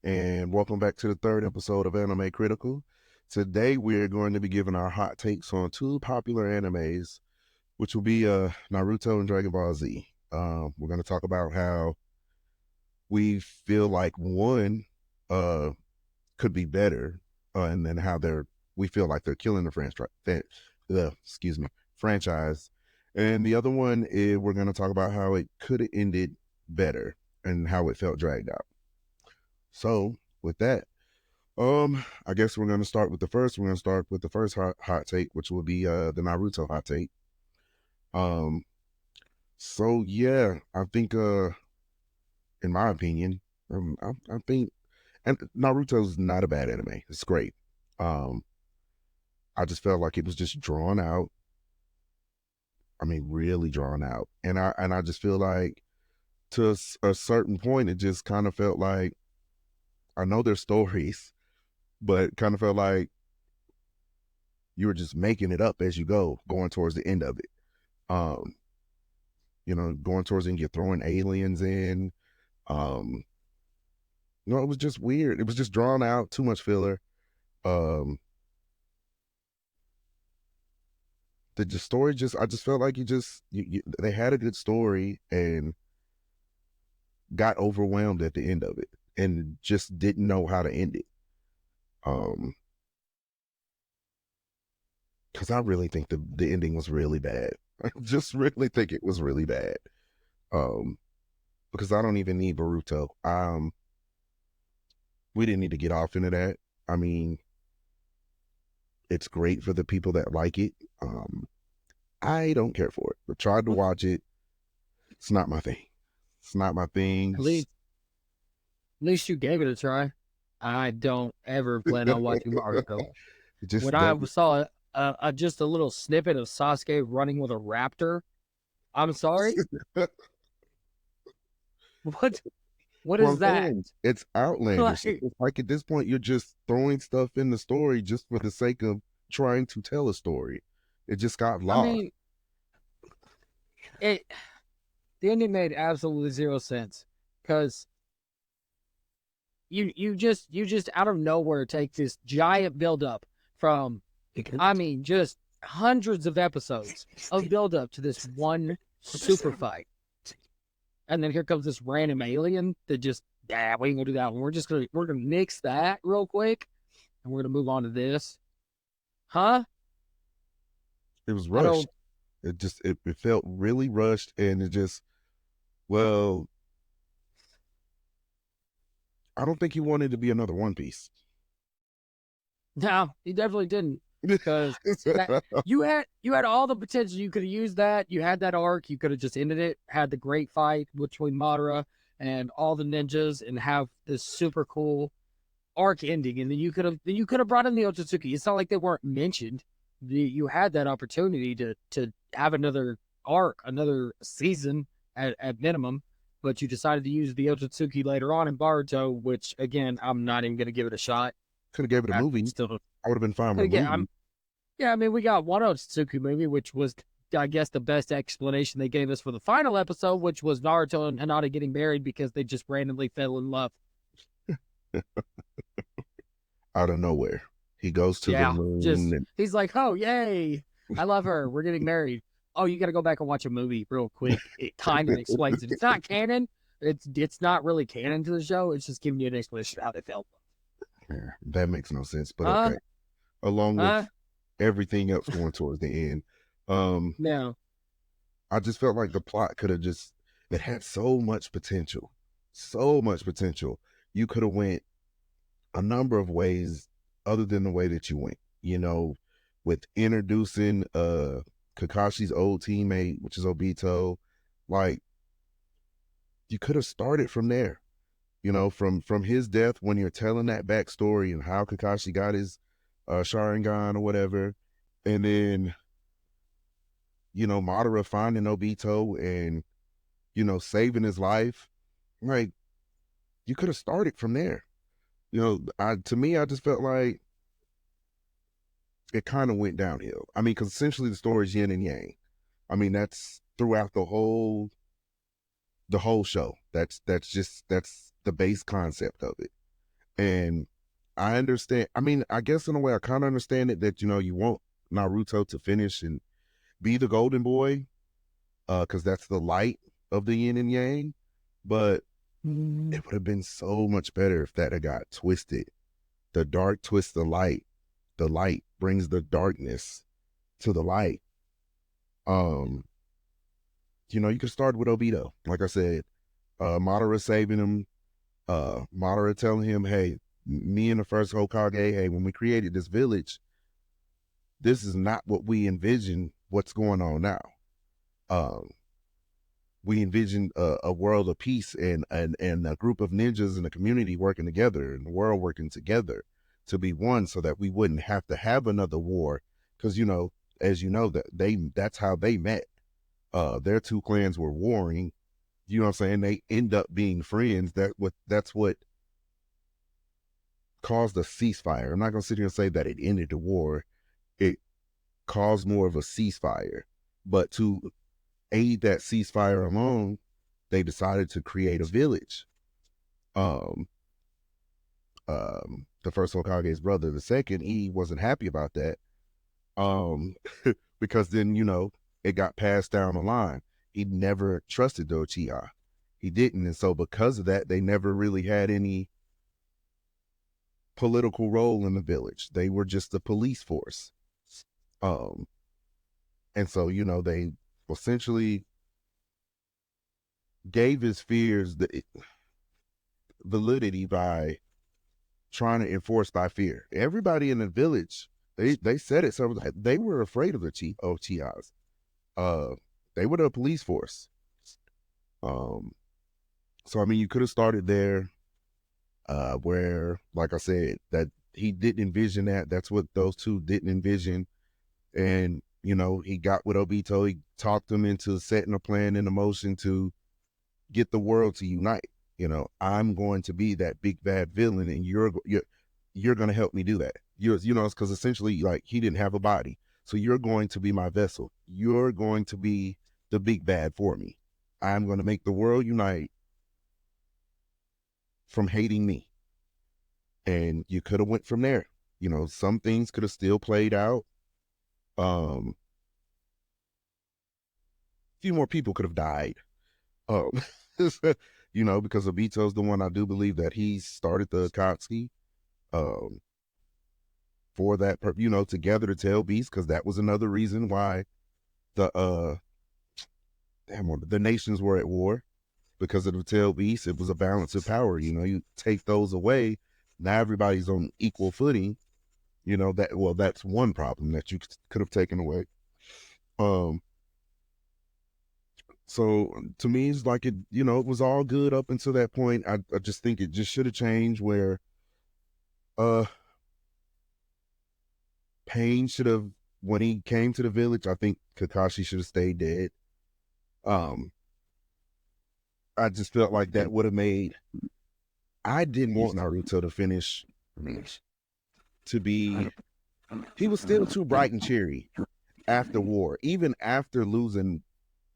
and welcome back to the third episode of Anime Critical. Today, we're going to be giving our hot takes on two popular animes, which will be Naruto and Dragon Ball Z. We're going to talk about how we feel like one uh, could be better, and then how we feel like they're killing the franchise. And the other one is we're going to talk about how it could have ended better and how it felt dragged out. So with that, I guess we're gonna start with the first. We're gonna start with the first hot take, which will be the Naruto hot take. Um, so yeah, I think in my opinion, I think, and Naruto's not a bad anime. It's great. Um, I just felt like it was just drawn out. I mean, really drawn out, and I just feel like to a certain point, it just kind of felt like I know their stories, but kind of felt like you were just making it up as you go, going towards the end of it. Um, going towards the end, you're throwing aliens in. Um, it was just weird. It was just drawn out, too much filler. Um, the story I just felt like they had a good story and got overwhelmed at the end of it and just didn't know how to end it. Because I really think the ending was really bad. I just really think it was really bad. Because I don't even need Boruto. We didn't need to get off into that. I mean, it's great for the people that like it. I don't care for it. I tried to watch it. It's not my thing. It's not my thing. At least you gave it a try. I don't ever plan on watching Naruto. When I saw just a little snippet of Sasuke running with a raptor, I'm sorry. What is that? It's outlandish. It's like at this point, you're just throwing stuff in the story just for the sake of trying to tell a story. It just got lost. I mean, the ending made absolutely zero sense because you just out of nowhere take this giant buildup from, I mean, just hundreds of episodes of buildup to this one super fight. And then here comes this random alien that just, we ain't gonna do that one. We're gonna nix that real quick, and we're gonna move on to this. Huh? It was rushed. It felt really rushed, and it just, well, I don't think he wanted to be another One Piece. No, he definitely didn't. Because you had all the potential. You could have used that. You had that arc. You could have just ended it. Had the great fight between Madara and all the ninjas, and have this super cool arc ending. And then you could have brought in the Otsutsuki. It's not like they weren't mentioned. You had that opportunity to have another arc, another season at minimum. But you decided to use the Otsutsuki later on in Baruto, which again, I'm not even going to give it a shot. Could have gave it a movie. I would have been fine with a movie. Yeah, I mean, we got one Otsutsuki movie, which was, I guess, the best explanation they gave us for the final episode, which was Naruto and Hinata getting married because they just randomly fell in love. Out of nowhere. He goes to the moon. He's like, oh, yay, I love her. We're getting married. Oh, you got to go back and watch a movie real quick. It kind of explains it. It's not canon. It's not really canon to the show. It's just giving you an explanation of how they felt. Yeah, that makes no sense, but okay. Along with everything else going towards the end. No. I just felt like the plot could have it had so much potential. So much potential. You could have went a number of ways other than the way that you went, with introducing Kakashi's old teammate, which is Obito. Like, you could have started from there. From his death, when you're telling that backstory and how Kakashi got his Sharingan or whatever, and then Madara finding Obito and saving his life. Like, you could have started from there. To me, I just felt like it kind of went downhill. I mean, because essentially the story is yin and yang. I mean, that's throughout the whole show. That's the base concept of it. And I understand. I mean, I guess in a way, I kind of understand it that you want Naruto to finish and be the golden boy, because that's the light of the yin and yang. But it would have been so much better if that had got twisted. The dark twists the light. The light brings the darkness to the light. Um, you could start with Obito. Like I said, Madara saving him, Madara telling him, hey, me and the first Hokage, hey, when we created this village, this is not what we envisioned what's going on now. Um, we envisioned a world of peace and a group of ninjas and a community working together and the world working together to be one so that we wouldn't have to have another war. Because, as you know, that's how they met. Their two clans were warring. You know what I'm saying? They end up being friends. That's what caused a ceasefire. I'm not gonna sit here and say that it ended the war. It caused more of a ceasefire. But to aid that ceasefire alone, they decided to create a village. Um, the first Hokage's brother, the second, he wasn't happy about that. Because then it got passed down the line. He never trusted the Uchiha. He didn't, and so because of that, they never really had any political role in the village. They were just the police force. And so they essentially gave his fears the validity by trying to enforce by fear. Everybody in the village, they said it several times. They were afraid of the Uchihas. They were the police force. So I mean, you could have started there, where, like I said, that he didn't envision that. That's what those two didn't envision. And he got with Obito. He talked him into setting a plan in motion to get the world to unite. I'm going to be that big bad villain, and you're going to help me do that. It's because essentially, like, he didn't have a body, so you're going to be my vessel. You're going to be the big bad for me. I'm going to make the world unite from hating me. And you could have went from there. Some things could have still played out. A few more people could have died. Because Obito's the one, I do believe that he started the Akatsuki for that, together to tell Beast, because that was another reason why the nations were at war, because of the tail beast. It was a balance of power. You take those away, now everybody's on equal footing. That's one problem that you could have taken away. So to me, it's like it was all good up until that point. I just think it just should have changed where Pain should have, when he came to the village, I think Kakashi should have stayed dead. I just felt like that would have made. I didn't want Naruto to finish to be. He was still too bright and cheery after war, even after losing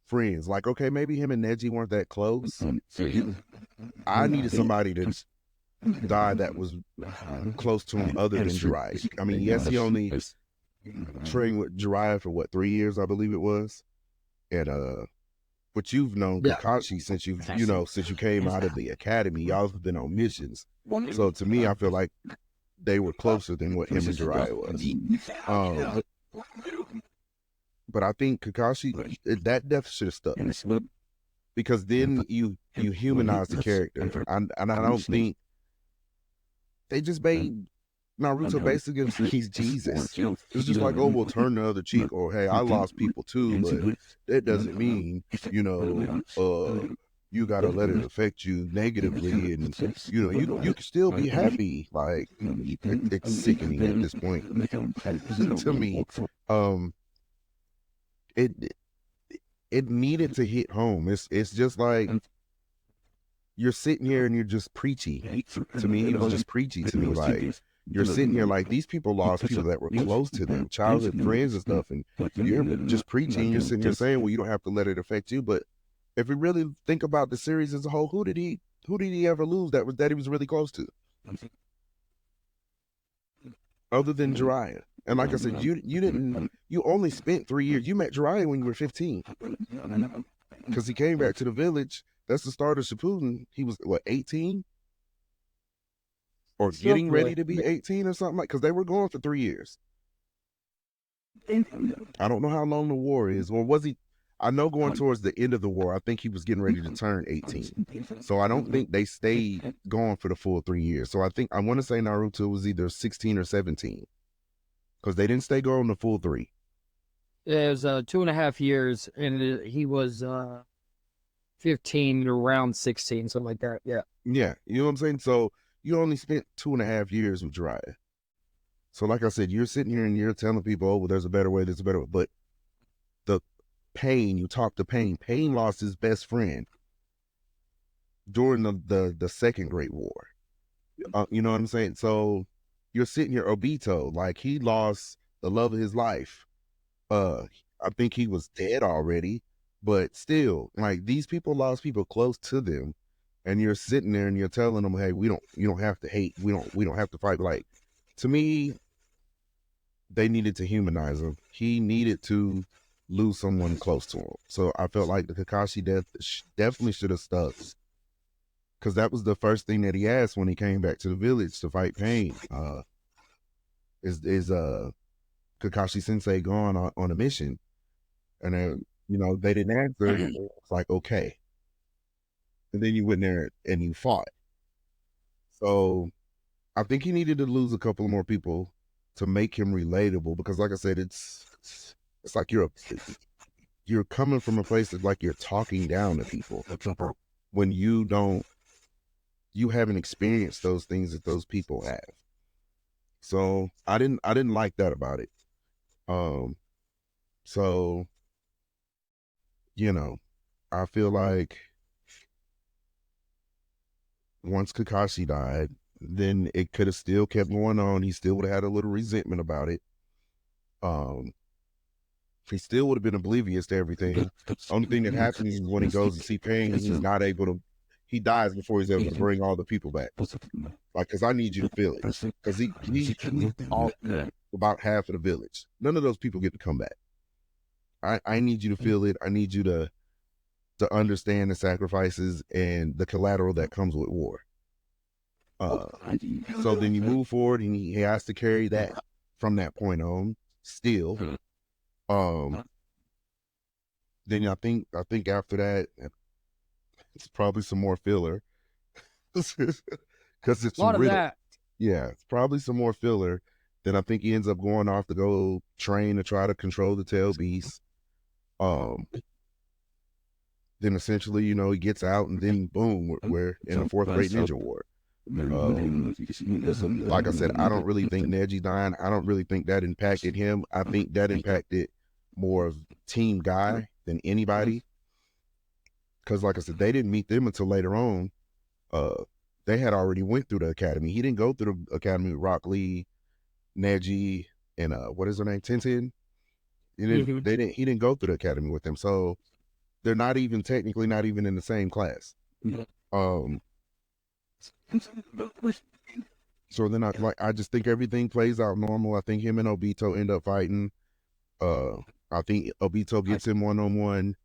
friends. Like, okay, maybe him and Neji weren't that close. I needed somebody to die that was close to him other than Jiraiya. I mean, yes, he only trained with Jiraiya for 3 years, I believe it was. And but you've known Kakashi since since you came out of the academy. Y'all have been on missions. So to me, I feel like they were closer than what him and Jiraiya was. But I think Kakashi, that death should have stuck, because then you humanize the character. And I don't think they just made Naruto basically he's Jesus. It's just like, oh, we'll turn the other cheek, or hey, I lost people too, but that doesn't mean you gotta let it affect you negatively, and you can still be happy. Like, it's sickening at this point to me. It needed to hit home. It's just like you're sitting here and you're just preachy. To me, it was just preachy to me. Like, you're sitting here like, these people lost people that were close to them, childhood friends and stuff, and you're just preaching. You're sitting here saying, well, you don't have to let it affect you. But if we really think about the series as a whole, who did he ever lose that he was really close to? other than Jiraiya. And like I said, you only spent 3 years. You met Jiraiya when you were 15, because he came back to the village. That's the start of Shippuden. He was what, 18 or getting ready Something to be 18 or something, like, because they were going for 3 years. I don't know how long the war is, or was he? I know going towards the end of the war, I think he was getting ready to turn 18. So I don't think they stayed going for the full 3 years. So I want to say Naruto was either 16 or 17, because they didn't stay going the full 3. it was 2.5 years, and he was 15 around 16, something like that. Yeah. Yeah, you know what I'm saying? So you only spent 2.5 years with Jiraiya. So like I said, you're sitting here and you're telling people, oh, well, there's a better way, there's a better way. But the Pain, you talk to Pain. Pain lost his best friend during the Second Great War. You know what I'm saying? So you're sitting here, Obito, like, he lost the love of his life. I think he was dead already, but still, like, these people lost people close to them, and you're sitting there and you're telling them, hey, you don't have to hate, we don't have to fight. Like, to me, they needed to humanize him. He needed to lose someone close to him. So I felt like the Kakashi death definitely should have stuck, because that was the first thing that he asked when he came back to the village to fight Pain. Is Kakashi Sensei gone on a mission? And then, they didn't answer. It's like, okay. And then you went there and you fought. So I think he needed to lose a couple more people to make him relatable, because like I said, it's like you're coming from a place that's like you're talking down to people when you haven't experienced those things that those people have. So I didn't like that about it. So I feel like once Kakashi died, then it could have still kept going on. He still would have had a little resentment about it. He still would have been oblivious to everything. Only thing that happens is when he goes to see Pain, he's not able to. He dies before he's able to bring all the people back. Like, because I need you to feel it. Because he off about half of the village. None of those people get to come back. I need you to feel it. I need you to understand the sacrifices and the collateral that comes with war. So then you move forward, and he has to carry that from that point on still. Then I think after that, it's probably some more filler, because it's A lot of riddle. that. Yeah, it's probably some more filler. Then I think he ends up going off to go train to try to control the tail beast. Then essentially, he gets out, and then boom, we're in the Fourth Great Ninja War. Like I said, I don't really think Neji dying, I don't really think that impacted him. I think that impacted more of Team Guy than anybody, because like I said, they didn't meet them until later on. They had already went through the academy. He didn't go through the academy with Rock Lee, Neji, and what is her name, Tintin. He didn't go through the academy with them, so they're not even technically not even in the same class. So then I just think everything plays out normal. I think him and Obito end up fighting. I think Obito gets him one-on-one.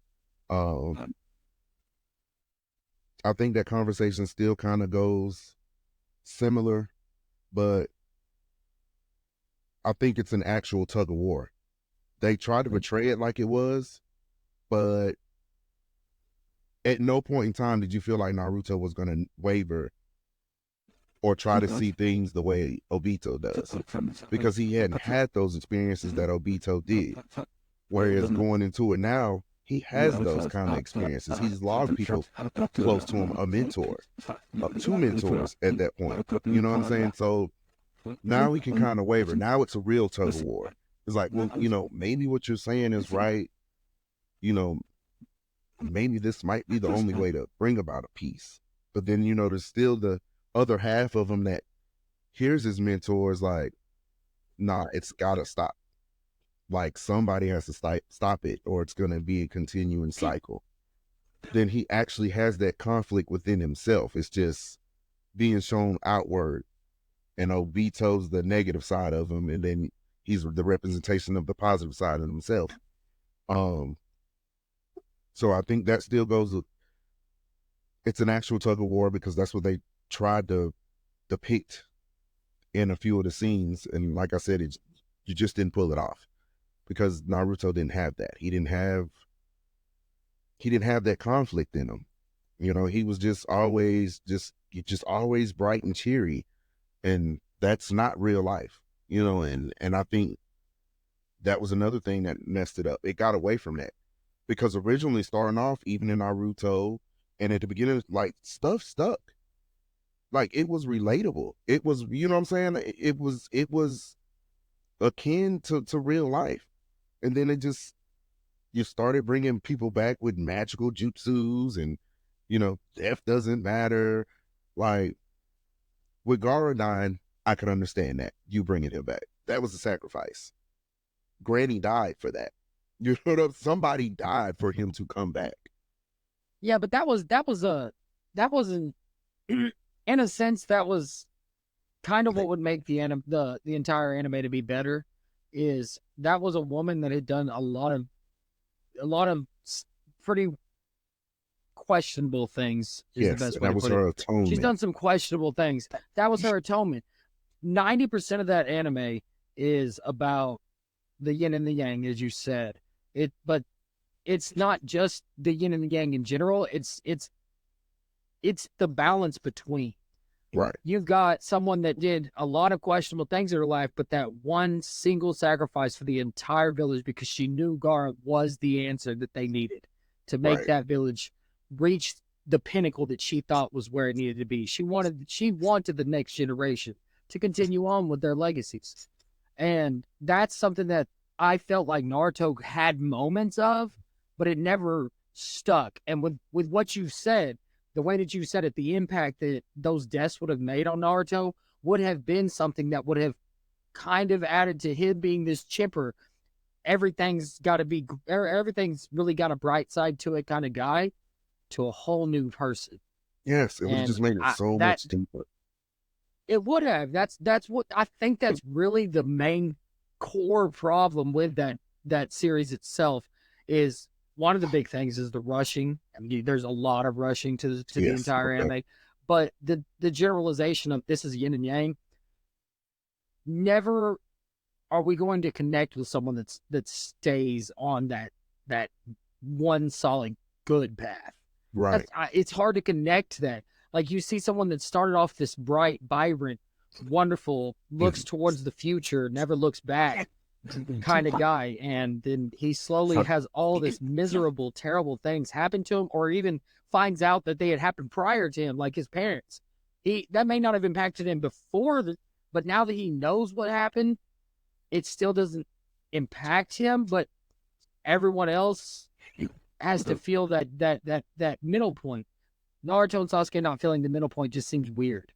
I think that conversation still kind of goes similar, but I think it's an actual tug of war. They try to portray it like it was, but at no point in time did you feel like Naruto was going to waver or try to see things the way Obito does, because he hadn't had those experiences that Obito did. Whereas going into it now, he has those kind of experiences. He's lost people close to him, a mentor, two mentors at that point. You know what I'm saying? So now he can kind of waver. Now it's a real tug of war. It's like, well, maybe what you're saying is right. Maybe this might be the only way to bring about a peace. But then, there's still the other half of him that hears his mentors like, nah, it's got to stop. Like, somebody has to stop it, or it's going to be a continuing cycle. Then he actually has that conflict within himself. It's just being shown outward and Obito's the negative side of him, and then he's the representation of the positive side of himself. So I think that still goes. It's an actual tug of war because that's what they tried to depict in a few of the scenes, and like I said, you just didn't pull it off because Naruto didn't have that. He didn't have that conflict in him. You know, he was just always always bright and cheery, and that's not real life. You know, and I think that was another thing that messed it up. It got away from that because originally starting off, even in Naruto, and at the beginning, like stuff stuck. Like it was relatable. It was, you know what I'm saying? It was akin to real life. And then you started bringing people back with magical jutsus and, you know, death doesn't matter. Like with Garadine, I could understand that. You bringing him back. That was a sacrifice. Granny died for that. You know, somebody died for him to come back. Yeah, but that wasn't in a sense that was kind of what would make the entire anime to be better. Is that was a woman that had done a lot of pretty questionable things is the Yes, best and way that to was put it. her She's atonement. done some questionable things. That was her atonement. 90% of that anime is about the yin and the yang, as you said. But it's not just the yin and the yang in general. It's the balance between. Right, You've got someone that did a lot of questionable things in her life, but that one single sacrifice for the entire village because she knew Gara was the answer that they needed to make right. that village reach the pinnacle that she thought was where it needed to be. She wanted the next generation to continue on with their legacies. And that's something that I felt like Naruto had moments of, but it never stuck. And with what you said, the way that you said it, the impact that those deaths would have made on Naruto would have been something that would have kind of added to him being this chipper. Everything's really got a bright side to it kind of guy to a whole new person. Yes, it would have And just made it I, so that much deeper. it would have. That's what I think. That's really the main core problem with that series itself. Is one of the big things is the rushing. I mean, there's a lot of rushing to the Yes, entire okay. anime, but the generalization of this is yin and yang. Never are we going to connect with someone that stays on that one solid good path. Right. It's hard to connect that. Like you see someone that started off this bright, vibrant, wonderful, looks towards the future, never looks back kind of guy, and then he slowly has all this miserable, terrible things happen to him, or even finds out that they had happened prior to him, like his parents. He that may not have impacted him before, but now that he knows what happened, it still doesn't impact him. But everyone else has to feel that middle point. Naruto and Sasuke not feeling the middle point just seems weird.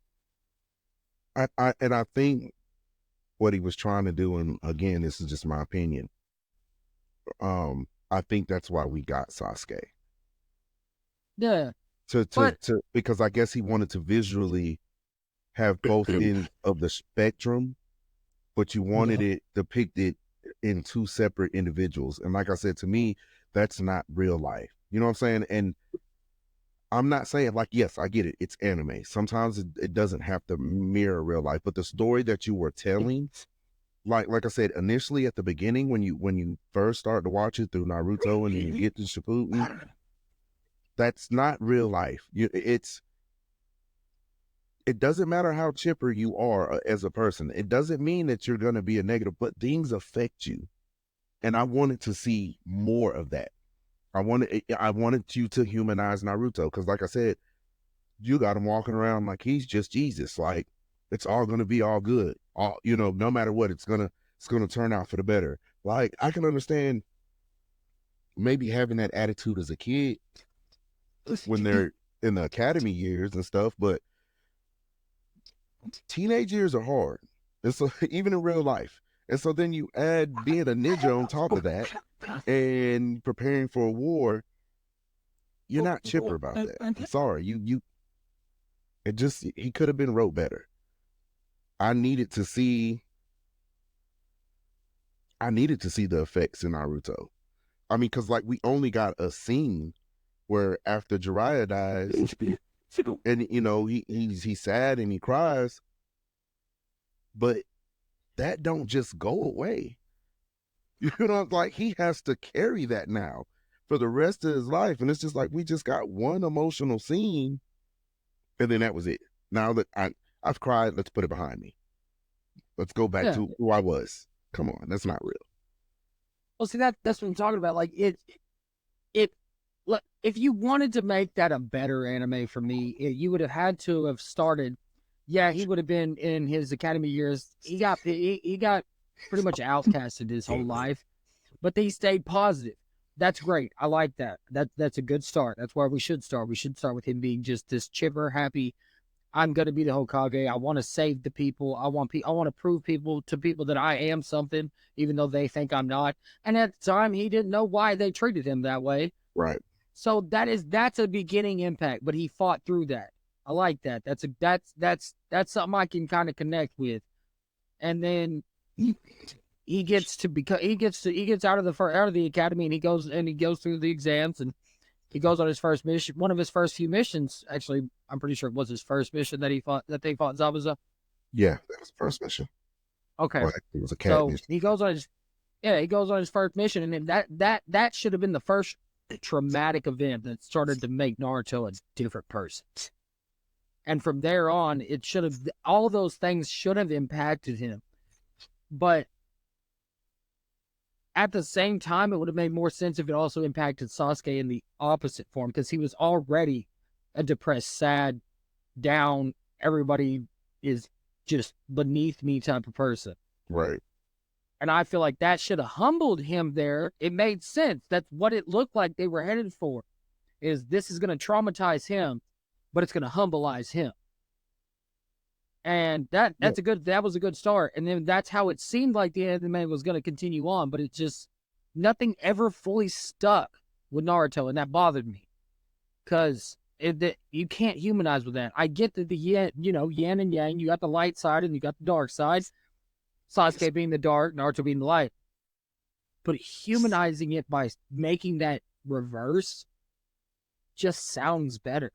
I think what he was trying to do, and again, this is just my opinion. I think that's why we got Sasuke Yeah, to but because I guess he wanted to visually have both ends of the spectrum, but you wanted yeah, it depicted in two separate individuals. And like I said, to me, that's not real life. You know what I'm saying? And I'm not saying like, yes, I get it. It's anime. Sometimes it doesn't have to mirror real life, but the story that you were telling, like I said, initially at the beginning, when you first start to watch it through Naruto and then you get to Shippuden, that's not real life. It doesn't matter how chipper you are as a person. It doesn't mean that you're going to be a negative, but things affect you. And I wanted to see more of that. I wanted you to humanize Naruto because, like I said, you got him walking around like he's just Jesus. Like it's all gonna be all good. All you know, no matter what, it's gonna turn out for the better. Like I can understand maybe having that attitude as a kid when they're in the academy years and stuff, but teenage years are hard. And so even in real life. And so then you add being a ninja on top of that and preparing for a war, you're not chipper about that. I'm sorry. You it just he could have been wrote better. I needed to see the effects in Naruto. I mean, because like we only got a scene where after Jiraiya dies, and you know he's sad and he cries, but that don't just go away. You know, like he has to carry that now for the rest of his life, and it's just like we just got one emotional scene, and then that was it. Now that I've cried, let's put it behind me. Let's go back Yeah. to who I was. Come on, that's not real. Well, see that's what I'm talking about. Like it. Look, if you wanted to make that a better anime for me, you would have had to have started. Yeah, he would have been in his academy years. He got pretty much outcasted his whole life, but he stayed positive. That's great. I like that. That's a good start. That's where we should start. We should start with him being just this chipper, happy. I'm gonna be the Hokage. I want to save the people. I want to prove to people that I am something, even though they think I'm not. And at the time, he didn't know why they treated him that way. Right. So that's a beginning impact, but he fought through that. I like that. That's something I can kind of connect with. And then he gets to become he gets out of the academy, and he goes through the exams, and he goes on his first mission. One of his first few missions, actually, I'm pretty sure it was his first mission that they fought Zabuza. Yeah, that was the first mission. Okay, Well, it was a cat so mission. he goes on his first mission, and then that should have been the first traumatic event that started to make Naruto a different person. And from there on, all those things should have impacted him. But at the same time, it would have made more sense if it also impacted Sasuke in the opposite form, because he was already a depressed, sad, down, everybody is just beneath me type of person. Right. And I feel like that should have humbled him there. It made sense. That's what it looked like they were headed for. Is this is going to traumatize him, but it's going to humbleize him. And that was a good start. And then that's how it seemed like the anime was going to continue on, but it just nothing ever fully stuck with Naruto, and that bothered me because you can't humanize with that. I get that the yin and yang. You got the light side and you got the dark side. Sasuke being the dark, Naruto being the light. But humanizing it by making that reverse just sounds better.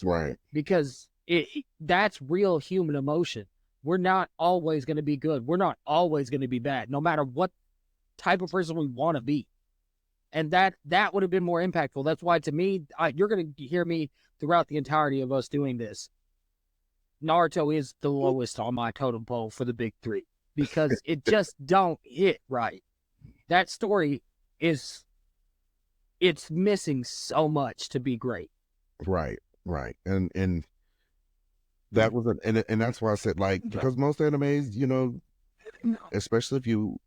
Right. Because that's real human emotion. We're not always going to be good. We're not always going to be bad, no matter what type of person we want to be. And that would have been more impactful. That's why, to me, you're going to hear me throughout the entirety of us doing this. Naruto is the lowest on my totem pole for the big three, because it just don't hit right. That story it's missing so much to be great. Right. And that was and that's why I said, like, because most animes, you know, especially if you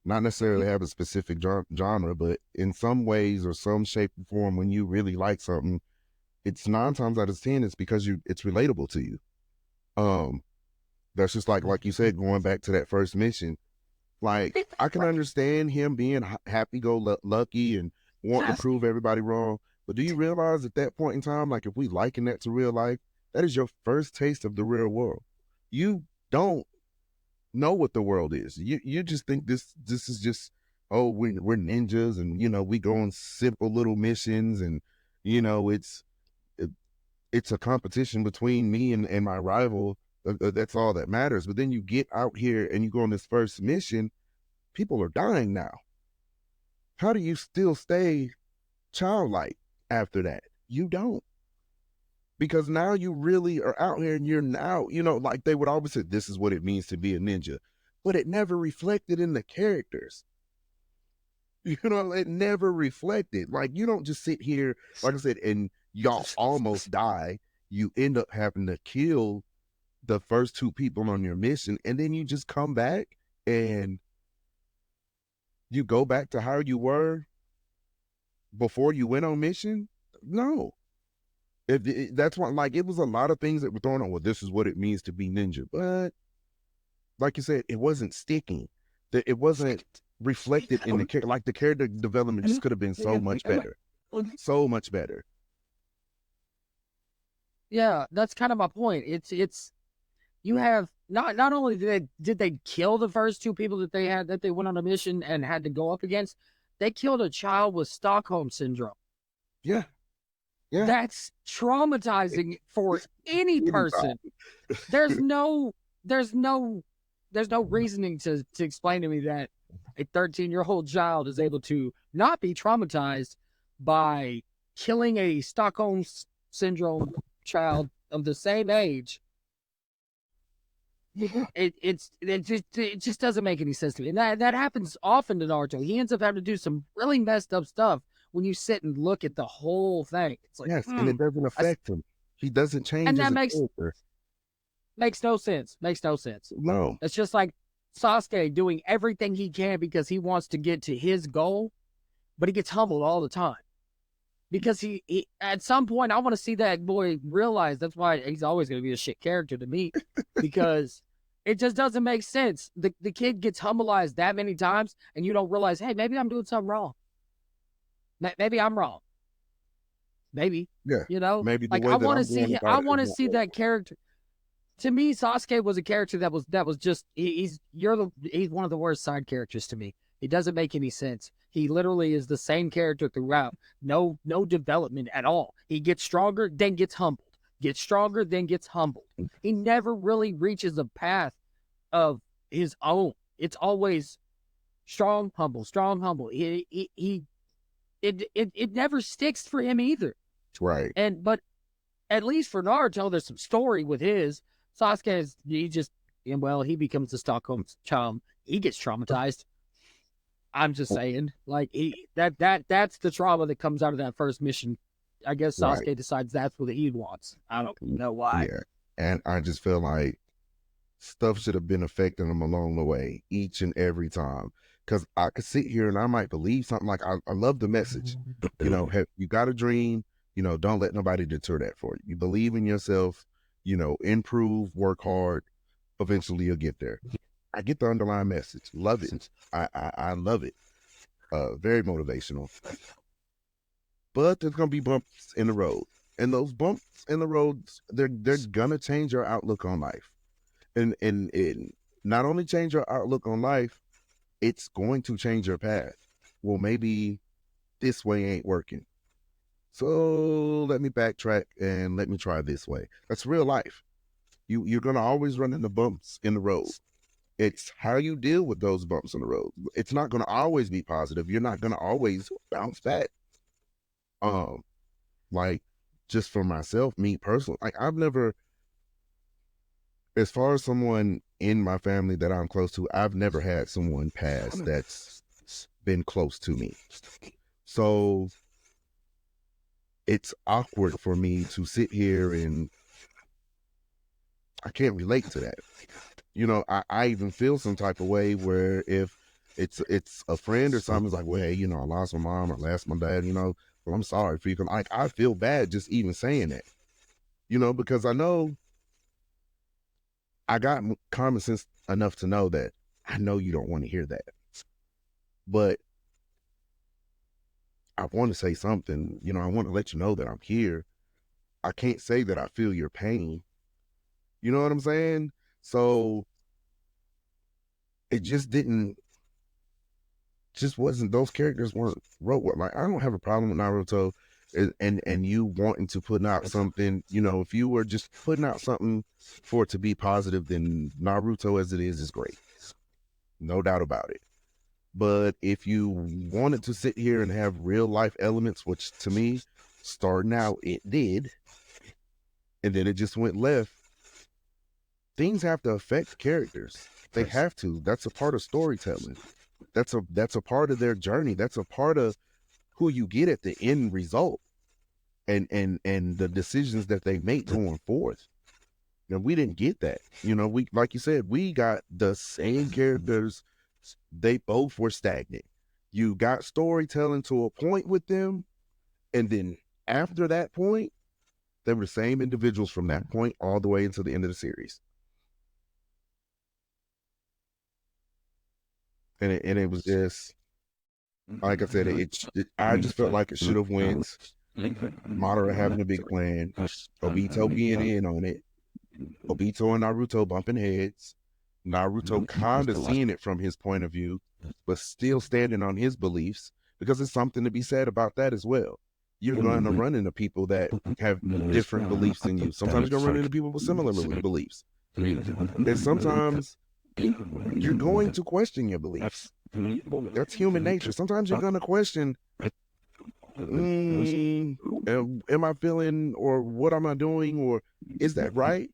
not necessarily have a specific genre, but in some ways or some shape or form, when you really like something, it's 9 times out of 10 it's because it's relatable to you. That's just like you said, going back to that first mission. Like, I can understand him being happy-go-lucky and wanting to prove everybody wrong, but do you realize at that point in time, like, if we liken that to real life, that is your first taste of the real world. You don't know what the world is. You just think this is just, oh, we're ninjas, and you know, we go on simple little missions, and you know, it's a competition between me and my rival. That's all that matters. But then you get out here and you go on this first mission, people are dying now. How do you still stay childlike after that? You don't. Because now you really are out here, and you're now, you know, like they would always say, this is what it means to be a ninja. But it never reflected in the characters. You know, it never reflected. Like, you don't just sit here, like I said, and y'all almost die. You end up having to kill the first 2 people on your mission, and then you just come back and you go back to how you were before you went on mission. No. That's why, like, it was a lot of things that were thrown on. Well, this is what it means to be ninja, but like you said, it wasn't sticking. That it wasn't reflected in the character. Like, the character development just could have been so much better, so much better. Yeah, that's kind of my point. It's you have not only did they kill the first two people that they went on a mission and had to go up against, they killed a child with Stockholm syndrome. Yeah, yeah. That's traumatizing for any person. There's no there's no there's no reasoning to explain to me that a 13-year-old child is able to not be traumatized by killing a Stockholm syndrome child of the same age. It just doesn't make any sense to me. And that happens often to Naruto. He ends up having to do some really messed up stuff when you sit and look at the whole thing. It's like, Yes, and it doesn't affect him. He doesn't change and as that a character. makes no sense. Makes no sense. No. It's just like Sasuke doing everything he can because he wants to get to his goal, but he gets humbled all the time. Because he at some point, I want to see that boy realize that's why he's always going to be a shit character to me, because it just doesn't make sense. The kid gets humbleized that many times, and you don't realize, hey, maybe I'm doing something wrong. Maybe I'm wrong. Maybe, Yeah. Maybe the like way I that want to I'm see going I about it is want to not see right. that character. To me, Sasuke was a character that was just he's one of the worst side characters to me. It doesn't make any sense. He literally is the same character throughout. No development at all. He gets stronger, then gets humbled. Gets stronger, then gets humbled. He never really reaches a path of his own. It's always strong, humble, strong, humble. It never sticks for him either. Right. But at least for Naruto, there's some story with his. Sasuke is he becomes the Stockholm child. He gets traumatized. I'm just saying, like that's the trauma that comes out of that first mission. I guess Right. Sasuke decides that's what he wants. I don't know why. Yeah. And I just feel like stuff should have been affecting him along the way, each and every time. Because I could sit here and I might believe something like, I love the message. You got a dream, don't let nobody deter that for you. You believe in yourself, improve, work hard. Eventually you'll get there. I get the underlying message. Love it. I love it. Very motivational. But there's gonna be bumps in the road. And those bumps in the roads, they're gonna change your outlook on life. And not only change your outlook on life, it's going to change your path. Well, maybe this way ain't working. So let me backtrack and let me try this way. That's real life. You're gonna always run into bumps in the road. It's how you deal with those bumps in the road. It's not gonna always be positive. You're not gonna always bounce back. Um, like just for myself, me personally, like I've never, as far as someone in my family that I'm close to, I've never had someone pass that's been close to me. So it's awkward for me to sit here and I can't relate to that. I even feel some type of way where if it's a friend or something's like, well, hey, I lost my mom or lost my dad, well, I'm sorry for you. Like I feel bad just even saying that, because I know I got common sense enough to know that I know you don't want to hear that, but I want to say something. I want to let you know that I'm here. I can't say that I feel your pain. You know what I'm saying? So it just wasn't, those characters weren't wrote well. Like I don't have a problem with Naruto and you wanting to put out something, if you were just putting out something for it to be positive, then Naruto as it is great. No doubt about it. But if you wanted to sit here and have real life elements, which to me, starting out it did, and then it just went left, things have to affect characters. They have to. That's a part of storytelling. That's a part of their journey. That's a part of who you get at the end result, and the decisions that they make going forth. We didn't get that. We, like you said, we got the same characters. They both were stagnant. You got storytelling to a point with them, and then after that point, they were the same individuals from that point all the way until the end of the series. And it was just, like I said, I just felt like it should have went Madara having a big plan, Obito being in on it, Obito and Naruto bumping heads, Naruto kind of seeing it from his point of view, but still standing on his beliefs, because there's something to be said about that as well. You're going to run into people that have different beliefs than you. Sometimes you're going to run into people with similar beliefs. And sometimes you're going to question your beliefs. That's human nature. Sometimes you're going to question, am I feeling, or what am I doing, or is that right?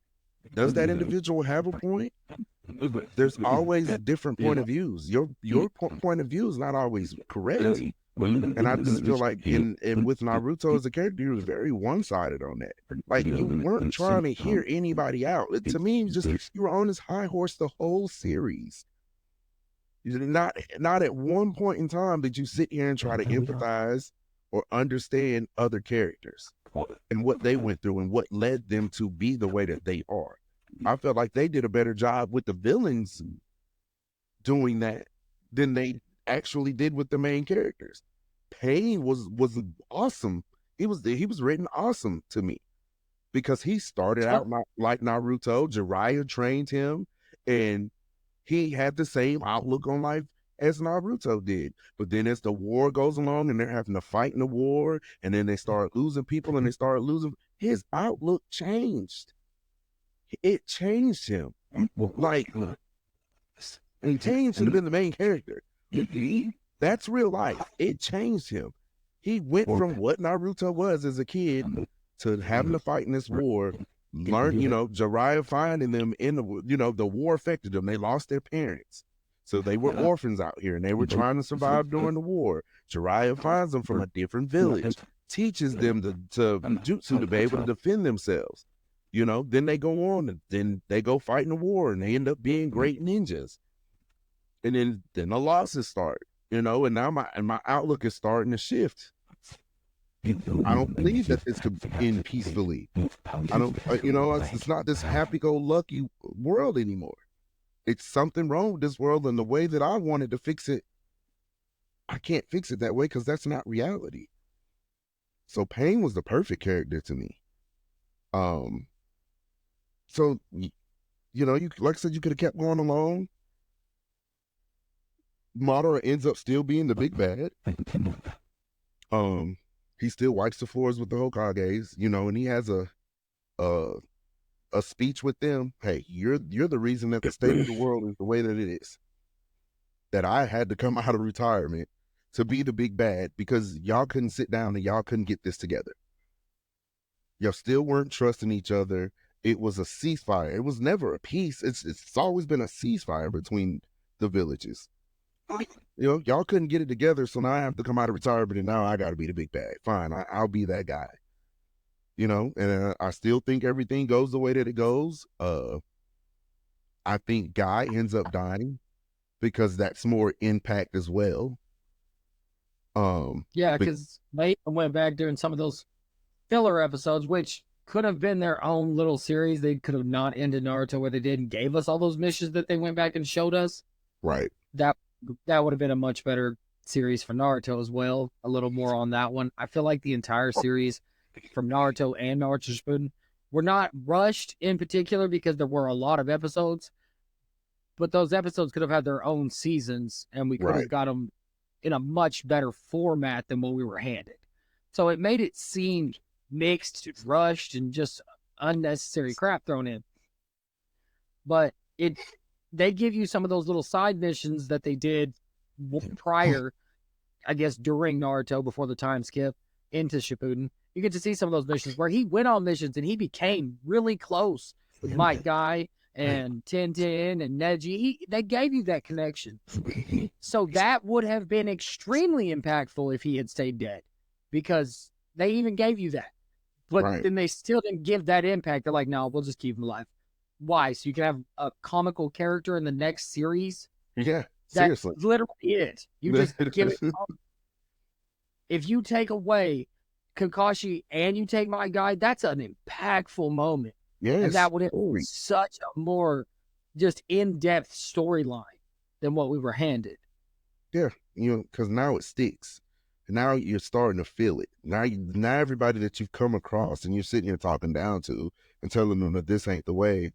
Does that individual have a point? There's always different point of views. Your point of view is not always correct. And I just feel like in with Naruto as a character, he was very one-sided on that. Like, you weren't trying to hear anybody out. To me, just you were on this high horse the whole series. Not at one point in time did you sit here and try to empathize or understand other characters and what they went through and what led them to be the way that they are. I felt like they did a better job with the villains doing that than they actually did with the main characters. Pain was awesome. He was written awesome to me, because he started out like Naruto. Jiraiya trained him, and he had the same outlook on life as Naruto did. But then as the war goes along and they're having to fight in the war, and then they start losing people and they start losing, his outlook changed. It changed him. Like, and Pain should have been the main character. That's real life. It changed him. He went from what Naruto was as a kid to having to fight in this war. Learn, Jiraiya finding them in the, the war affected them. They lost their parents. So they were orphans out here and they were trying to survive during the war. Jiraiya finds them from a different village, teaches them to jutsu to be able to defend themselves. Then they go on and then they go fight in the war and they end up being great ninjas. And then the losses start, and now my outlook is starting to shift. I don't believe that this could end peacefully. I don't, it's not this happy-go-lucky world anymore. It's something wrong with this world, and the way that I wanted to fix it, I can't fix it that way because that's not reality. So Pain was the perfect character to me. So, you like I said, you could have kept going along. Madara ends up still being the big bad. He still wipes the floors with the Hokages, and he has a speech with them. Hey, you're the reason that the state of the world is the way that it is. That I had to come out of retirement to be the big bad because y'all couldn't sit down and y'all couldn't get this together. Y'all still weren't trusting each other. It was a ceasefire. It was never a peace. It's always been a ceasefire between the villages. Y'all couldn't get it together, so now I have to come out of retirement, and now I got to be the big bad. Fine, I'll be that guy. And I still think everything goes the way that it goes. I think Guy ends up dying because that's more impact as well. Yeah, because they went back during some of those filler episodes, which could have been their own little series. They could have not ended Naruto where they did and gave us all those missions that they went back and showed us. Right. That would have been a much better series for Naruto as well. A little more on that one. I feel like the entire series from Naruto and Naruto Shippuden were not rushed in particular because there were a lot of episodes, but those episodes could have had their own seasons and we could have got them in a much better format than what we were handed. So it made it seem mixed, rushed, and just unnecessary crap thrown in. But they give you some of those little side missions that they did prior, I guess, during Naruto before the time skip into Shippuden. You get to see some of those missions where he went on missions and he became really close with Might Guy and Tintin and Neji. They gave you that connection. So that would have been extremely impactful if he had stayed dead, because they even gave you that. But then they still didn't give that impact. They're like, no, we'll just keep him alive. Why? So you can have a comical character in the next series? Yeah, seriously. That's literally it. You just give it. If you take away Kakashi and you take my guy, that's an impactful moment. Yes. And that would have been such a more just in-depth storyline than what we were handed. Yeah, because now it sticks. Now you're starting to feel it. Now everybody that you've come across and you're sitting here talking down to, and telling them that this ain't the way,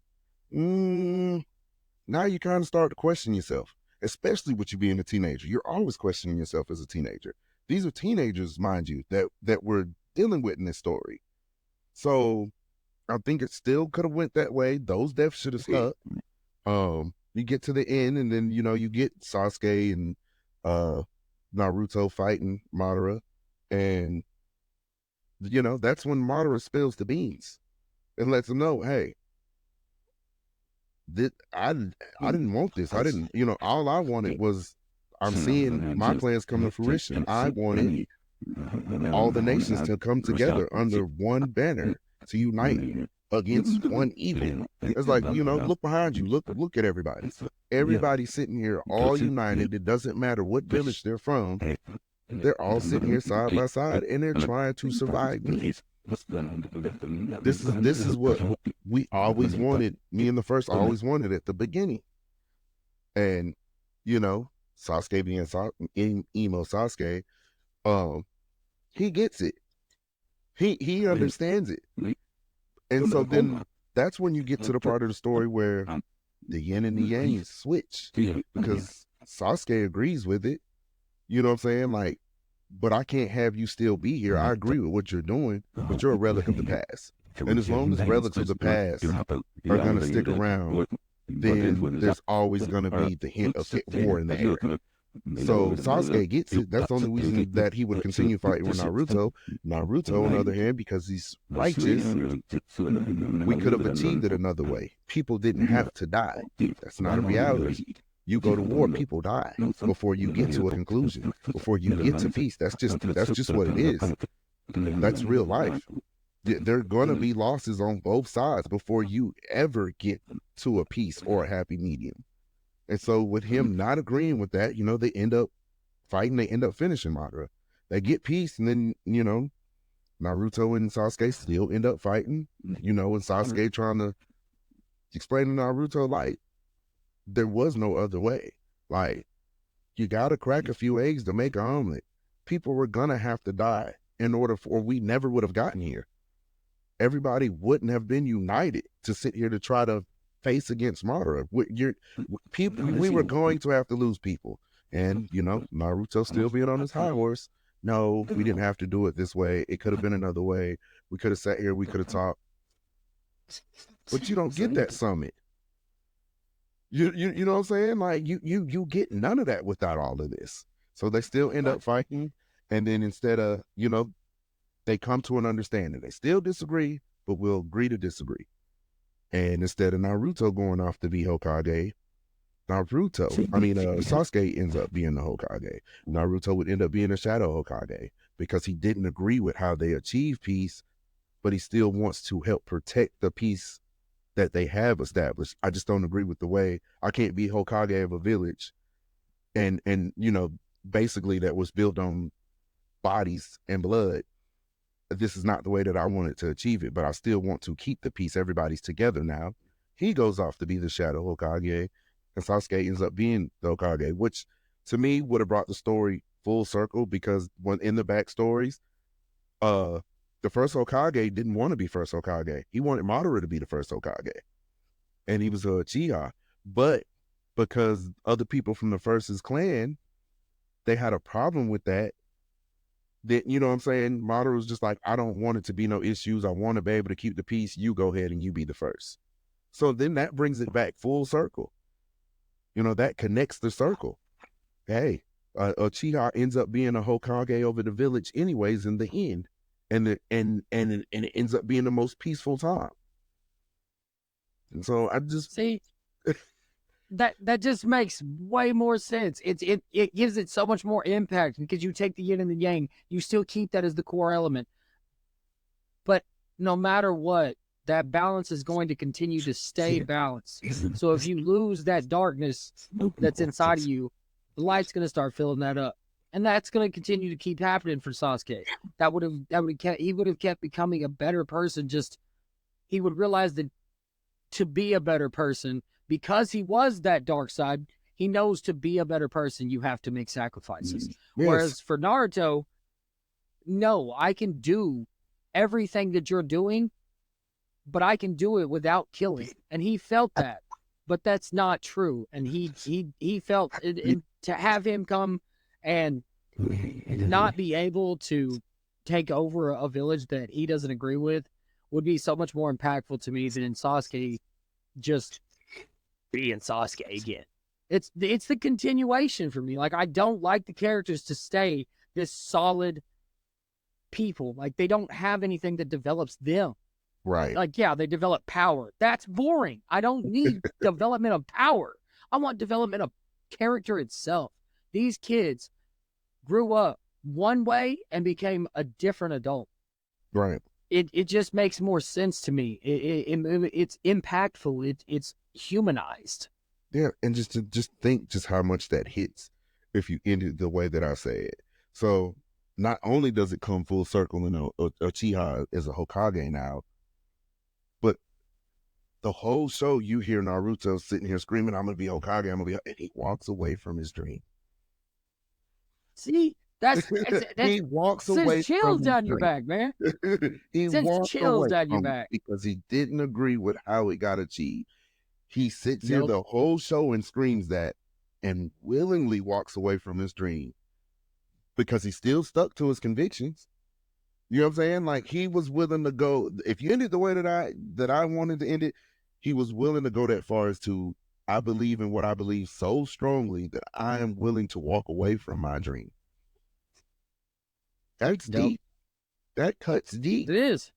now you kind of start to question yourself, especially with you being a teenager. You're always questioning yourself as a teenager. These are teenagers, mind you, that we're dealing with in this story. So I think it still could have went that way. Those deaths should have stuck. You get to the end, and then you get Sasuke and Naruto fighting Madara, and that's when Madara spills the beans and lets them know, hey, I didn't want this. I didn't, all I wanted was, I'm seeing my plans come to fruition. I wanted all the nations to come together under one banner to unite against one evil. It's like, look behind you. Look at everybody. Everybody's sitting here all united. It doesn't matter what village they're from. They're all sitting here side by side, and they're trying to survive me. This is what we always wanted. Me and the first always wanted at the beginning. And Sasuke being emo Sasuke, he gets it. He understands it. And so then that's when you get to the part of the story where the yin and the yang switch, because Sasuke agrees with it. You know what I'm saying? Like, but I can't have you still be here. I agree with what you're doing, but you're a relic of the past. And as long as relics of the past are going to stick around, then there's always going to be the hint of war in the air. So Sasuke gets it. That's the only reason that he would continue fighting with Naruto. Naruto, on the other hand, because he's righteous, we could have achieved it another way. People didn't have to die. That's not a reality. You go to war, people die before you get to a conclusion, before you get to peace. That's just what it is. That's real life. There are going to be losses on both sides before you ever get to a peace or a happy medium. And so with him not agreeing with that, they end up fighting. They end up finishing Madara. They get peace, and then, Naruto and Sasuke still end up fighting, and Sasuke trying to explain to Naruto, like, there was no other way. Like, you got to crack a few eggs to make an omelet. People were going to have to die in order for, we never would have gotten here. Everybody wouldn't have been united to sit here to try to face against Madara. We were going to have to lose people. And, Naruto still being on his high horse. No, we didn't have to do it this way. It could have been another way. We could have sat here. We could have talked. But you don't get that summit. You know what I'm saying? Like, you get none of that without all of this. So they still end up fighting. And then instead of, they come to an understanding. They still disagree, but we'll agree to disagree. And instead of Naruto going off to be Hokage, Sasuke ends up being the Hokage. Naruto would end up being a Shadow Hokage because he didn't agree with how they achieve peace, but he still wants to help protect the peace that they have established. I just don't agree with the way. I can't be Hokage of a village and basically that was built on bodies and blood. This is not the way that I wanted to achieve it, but I still want to keep the peace. Everybody's together now. He goes off to be the Shadow Hokage, and Sasuke ends up being the Hokage, which to me would have brought the story full circle, because when in the backstories, the first Hokage didn't want to be first Hokage. He wanted Madara to be the first Hokage, and he was a Uchiha. But because other people from the First's clan, they had a problem with that. That, you know what I'm saying? Madara was just like, I don't want it to be no issues. I want to be able to keep the peace. You go ahead and you be the first. So then that brings it back full circle. That connects the circle. Hey, Uchiha ends up being a Hokage over the village anyways in the end. And it ends up being the most peaceful time. And so I just see that just makes way more sense. It gives it so much more impact, because you take the yin and the yang, you still keep that as the core element. But no matter what, that balance is going to continue to stay balanced. So if you lose that darkness that's inside of you, the light's going to start filling that up. And that's going to continue to keep happening for Sasuke. He would have kept becoming a better person. Just, he would realize that to be a better person, because he was that dark side, he knows to be a better person, you have to make sacrifices. Yes. Whereas for Naruto, no, I can do everything that you're doing, but I can do it without killing. And he felt that, but that's not true. And he felt it, and to have him come and not be able to take over a village that he doesn't agree with would be so much more impactful to me than Sasuke just being Sasuke again. It's the continuation for me. Like, I don't like the characters to stay this solid people. Like, they don't have anything that develops them. Right. Like, yeah, they develop power. That's boring. I don't need development of power. I want development of character itself. These kids grew up one way and became a different adult. Right. It just makes more sense to me. It's impactful. It's humanized. Yeah, and just think just how much that hits if you end it the way that I say it. So not only does it come full circle and Uchiha is a Hokage now, but the whole show you hear Naruto sitting here screaming, "I'm gonna be Hokage, I'm gonna be," and he walks away from his dream. See, that's He walks sends away chills from his down your dream. back, man. He Sends walks chills away down your from it back. because he didn't agree with how it got achieved. He sits here Yep. the whole show and screams that and willingly walks away from his dream because he still stuck to his convictions. You know what I'm saying? Like, he was willing to go. If you ended the way that I wanted to end it, he was willing to go that far as to, I believe in what I believe so strongly that I am willing to walk away from my dream. That's Yep. deep. That cuts deep. It is.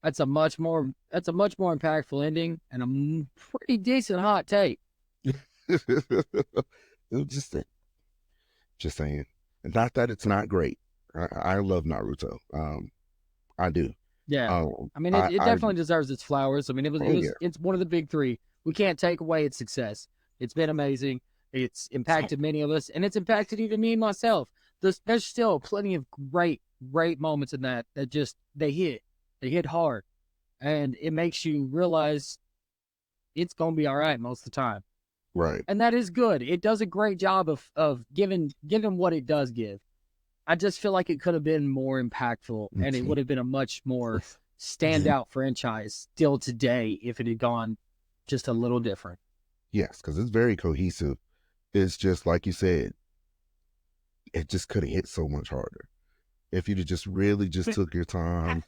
That's a much more impactful ending and a pretty decent hot take. just saying. Not that it's not great. I love Naruto. I do. Yeah. I mean, it I definitely deserves its flowers. I mean, it's one of the big three. We can't take away its success. It's been amazing. It's impacted many of us, and it's impacted even me myself. There's still plenty of great moments in that just they hit hard, and it makes you realize it's gonna be all right most of the time. Right. And that is good. It does a great job of giving what it does give. I just feel like it could have been more impactful, and it would have been a much more standout franchise still today if it had gone just a little different. Yes, because it's very cohesive. It's just like you said, it just could have hit so much harder if you'd have just really just took your time,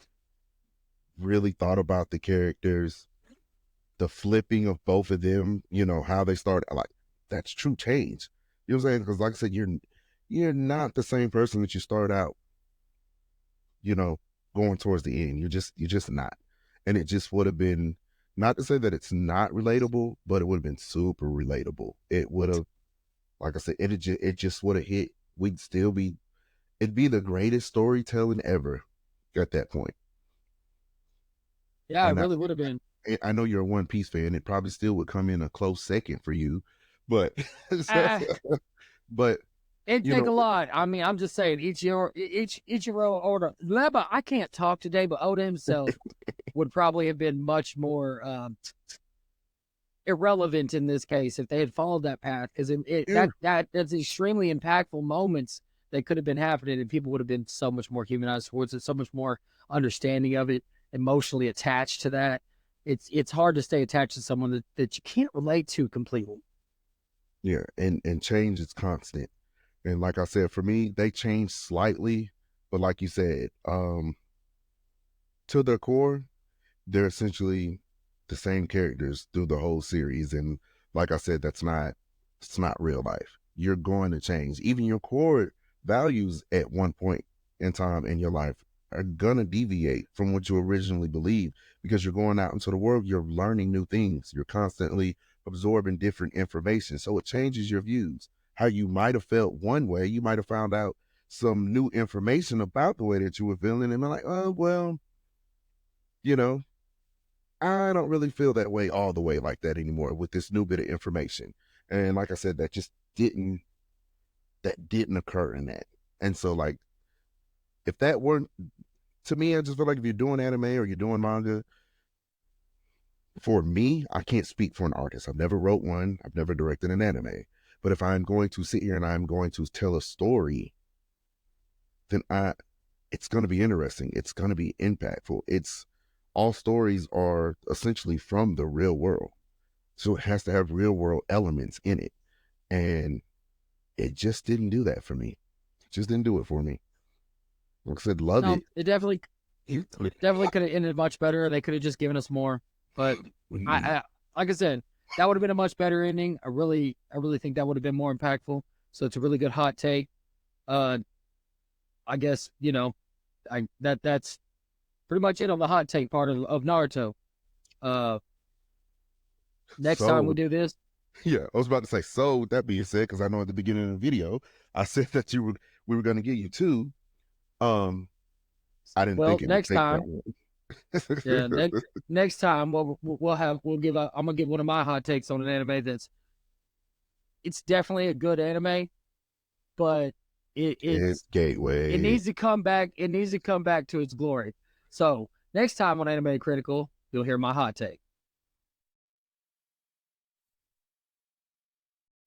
really thought about the characters, the flipping of both of them. You know how they started. Like, that's true change. You know what I'm saying? Because like I said, you're not the same person that you start out. You know, going towards the end, you're just not. And it just would have been, not to say that it's not relatable, but it would have been super relatable. It would have, like I said, it just would have hit. It'd be the greatest storytelling ever at that point. Yeah, it And really would have been. I know you're a One Piece fan. It probably still would come in a close second for you, but but It'd you take a know, lot. I mean, I'm just saying, Ichiro Oda, Leba, I can't talk today, but Oda himself would probably have been much more irrelevant in this case if they had followed that path, because that's extremely impactful moments that could have been happening, and people would have been so much more humanized towards it, so much more understanding of it, emotionally attached to that. It's hard to stay attached to someone that you can't relate to completely. yeah, and change is constant. And like I said, for me, they changed slightly, but like you said, to their core, they're essentially the same characters through the whole series. And like I said, it's not real life. You're going to change. Even your core values at one point in time in your life are gonna deviate from what you originally believed, because you're going out into the world, you're learning new things, you're constantly absorbing different information. So it changes your views. How you might have felt one way, you might have found out some new information about the way that you were feeling, and I'm like, oh well, you know, I don't really feel that way all the way like that anymore with this new bit of information. And like I said, that didn't occur in that. And so, like, if that weren't, to me, I just feel like if you're doing anime or you're doing manga, for me, I can't speak for an artist. I've never wrote one. I've never directed an anime. But if I'm going to sit here and I'm going to tell a story, then it's going to be interesting. It's going to be impactful. all stories are essentially from the real world. So it has to have real world elements in it. And it just didn't do that for me. It just didn't do it for me. Like I said, love it. No, it definitely could have ended much better. They could have just given us more. But I like I said, that would have been a much better ending. I really think that would have been more impactful. So it's a really good hot take. I guess, that's pretty much it on the hot take part of Naruto. Uh, next time we So do this, yeah, I was about to say, so with that being said, because I know at the beginning of the video, I said that we were gonna get you two. I didn't well, think it would next take that time, long. yeah, next time we'll give I'm gonna give one of my hot takes on an anime that's it's definitely a good anime, but It's it Gateway. needs to come back. It needs to come back to its glory. So next time on Anime Critical, you'll hear my hot take.